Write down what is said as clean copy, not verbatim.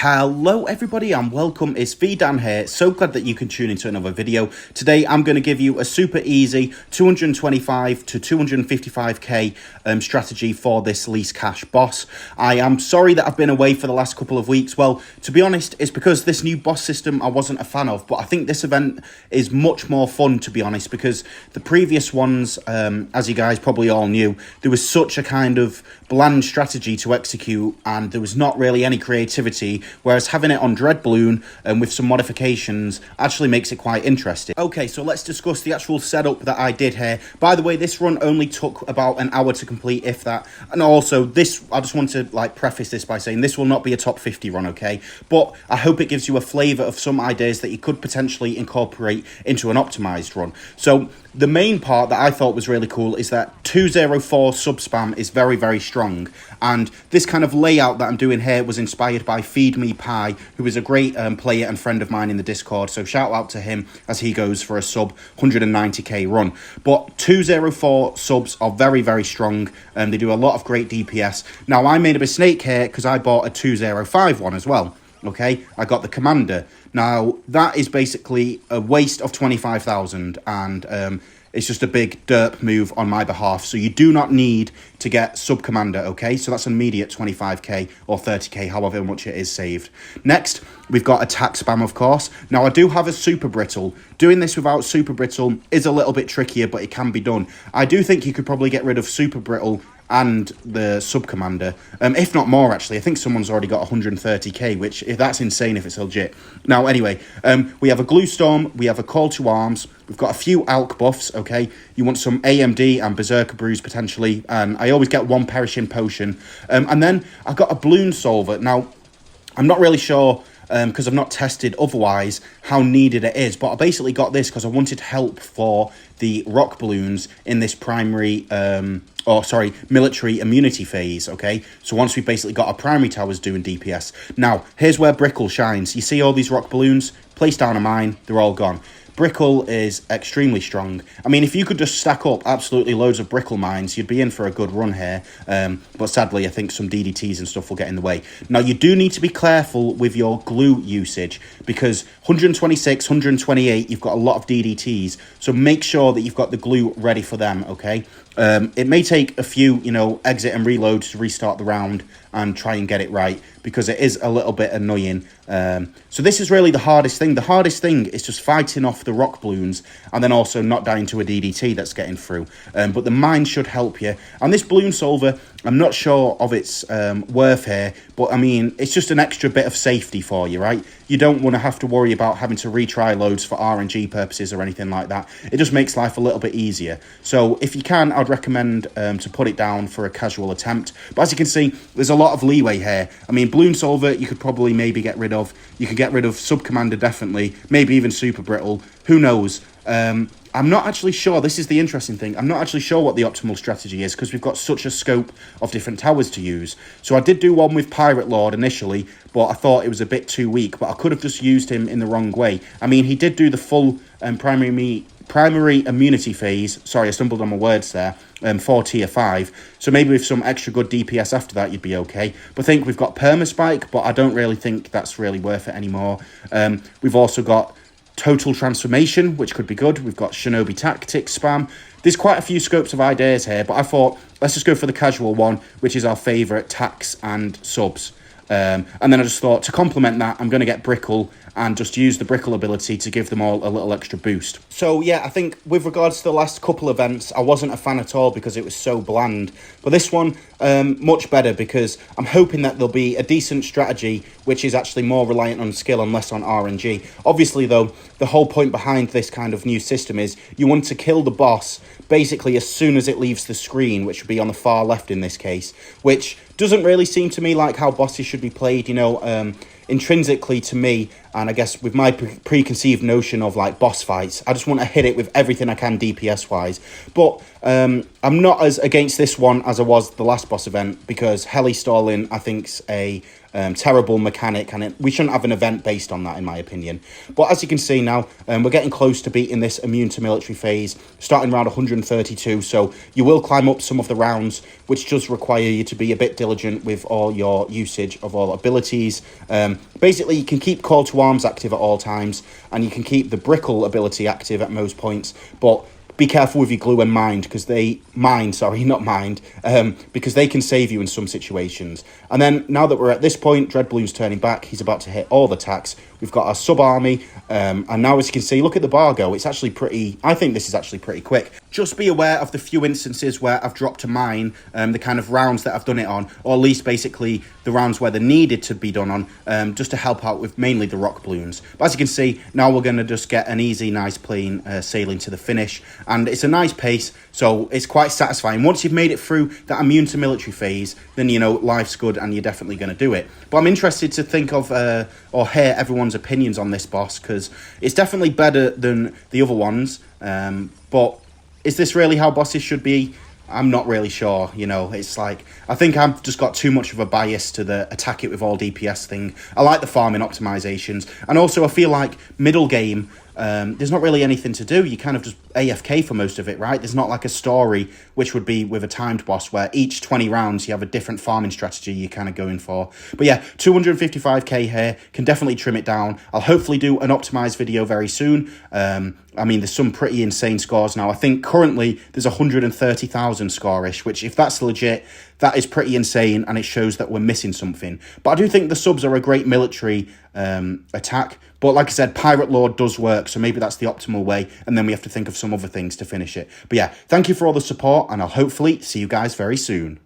Hello everybody and welcome, it's VeDAN here. So glad that you can tune into another video. Today I'm going to give you a super easy 225 to 255k strategy for this least cash boss. I am sorry that I've been away for the last couple of weeks. Well, to be honest, it's because this new boss system I wasn't a fan of, but I think this event is much more fun, to be honest, because the previous ones, as you guys probably all knew, there was such a kind of bland strategy to execute and there was not really any creativity, whereas having it on Dreadbloon and with some modifications actually makes it quite interesting. Okay, so let's discuss the actual setup that I did here. By the way, this run only took about an hour to complete, if that. And also this, I just want to preface this by saying this will not be a top 50 run, okay? But I hope it gives you a flavour of some ideas that you could potentially incorporate into an optimised run. So the main part that I thought was really cool is that 204 sub spam is very, very strong. And this kind of layout that I'm doing here was inspired by Feed Me Pie, who is a great player and friend of mine in the Discord. So shout out to him as he goes for a sub 190k run. But 204 subs are very, very strong. They do a lot of great DPS. Now, I made a mistake here because I bought a 205 one as well. Okay, I got the Commander. Now, that is basically a waste of 25,000 and it's just a big derp move on my behalf. So you do not need to get Sub Commander, okay? So that's an immediate 25k or 30k, however much it is saved. Next, we've got Attack Spam, of course. Now, I do have a Super Brittle. Doing this without Super Brittle is a little bit trickier, but it can be done. I do think you could probably get rid of Super Brittle and the Sub Commander, if not more, actually. I think someone's already got 130k, which, if that's insane if it's legit. Now, anyway, we have a Glue Storm, we have a Call to Arms, we've got a few Alk buffs, okay? You want some AMD and Berserker Brews, potentially, and I always get one Perishing Potion. And then I've got a Bloon Solver. Now, I'm not really sure, because I've not tested otherwise how needed it is, but I basically got this because I wanted help for the rock balloons in this military immunity phase, okay? So once we've basically got our primary towers doing DPS. Now, here's where Brickle shines. You see all these rock balloons? Place down a mine, they're all gone. Brickle is extremely strong. I mean, if you could just stack up absolutely loads of Brickle mines, you'd be in for a good run here. But sadly, I think some DDTs and stuff will get in the way. Now, you do need to be careful with your glue usage because 126, 128, you've got a lot of DDTs. So make sure that you've got the glue ready for them, okay? It may take a few, exit and reload to restart the round and try and get it right because it is a little bit annoying. So this is really the hardest thing. The hardest thing is just fighting off the rock balloons and then also not dying to a DDT that's getting through. But the mine should help you. And this Bloon Solver, I'm not sure of its worth here, but I mean, it's just an extra bit of safety for you, right? You don't want to have to worry about having to retry loads for RNG purposes or anything like that. It just makes life a little bit easier. So if you can, I'd recommend to put it down for a casual attempt. But as you can see, there's a lot of leeway here. I mean, Bloon Solver, you could probably maybe get rid of. You could get rid of Sub Commander, definitely. Maybe even Super Brittle. Who knows? I'm not actually sure. This is the interesting thing. I'm not actually sure what the optimal strategy is because we've got such a scope of different towers to use. So I did do one with Pirate Lord initially, but I thought it was a bit too weak. But I could have just used him in the wrong way. I mean, he did do the full primary immunity phase. Sorry, I stumbled on my words there. For tier 5. So maybe with some extra good DPS after that, you'd be okay. But I think we've got Permaspike, but I don't really think that's really worth it anymore. We've also got Total Transformation, which could be good. We've got Shinobi Tactics spam. There's quite a few scopes of ideas here, but I thought, let's just go for the casual one, which is our favourite, tax and subs. And then I just thought, to complement that, I'm going to get Brickle and just use the Brickle ability to give them all a little extra boost. So yeah, I think with regards to the last couple events, I wasn't a fan at all because it was so bland. But this one, much better because I'm hoping that there'll be a decent strategy which is actually more reliant on skill and less on RNG. Obviously though, the whole point behind this kind of new system is you want to kill the boss basically as soon as it leaves the screen, which would be on the far left in this case, which doesn't really seem to me like how bosses should be played, intrinsically to me, and I guess with my preconceived notion of boss fights, I just want to hit it with everything I can DPS wise. But I'm not as against this one as I was the last boss event because heli stalling I think's a terrible mechanic, and we shouldn't have an event based on that, in my opinion. But as you can see now, we're getting close to beating this immune to military phase, starting around 132, so you will climb up some of the rounds, which does require you to be a bit diligent with all your usage of all abilities. Basically, you can keep Call to Arms active at all times, and you can keep the Brickle ability active at most points, but be careful with your glue and mind, because because they can save you in some situations. And then now that we're at this point, Dreadbloon's turning back. He's about to hit all the attacks. We've got our sub-army, and now as you can see, look at the bar go. It's actually I think this is actually pretty quick. Just be aware of the few instances where I've dropped a mine, the kind of rounds that I've done it on, or at least basically the rounds where they needed to be done on, just to help out with mainly the rock balloons. But as you can see, now we're going to just get an easy, nice, plain sailing to the finish, and it's a nice pace, so it's quite satisfying. Once you've made it through that immune to military phase, then, you know, life's good and you're definitely going to do it. But I'm interested to think of, or hear everyone's opinions on this boss, because it's definitely better than the other ones, but is this really how bosses should be? I'm not really sure, you know. It's like, I think I've just got too much of a bias to the attack it with all DPS thing. I like the farming optimizations, and also I feel like middle game, there's not really anything to do. You kind of just AFK for most of it, right? There's not like a story, which would be with a timed boss, where each 20 rounds you have a different farming strategy you're kind of going for. But yeah, 255k here, can definitely trim it down. I'll hopefully do an optimized video very soon. I mean, there's some pretty insane scores now. I think currently there's 130,000 score-ish, which if that's legit, that is pretty insane, and it shows that we're missing something. But I do think the subs are a great military attack. But like I said, Pirate Lord does work, so maybe that's the optimal way, and then we have to think of some other things to finish it. But yeah, thank you for all the support, and I'll hopefully see you guys very soon.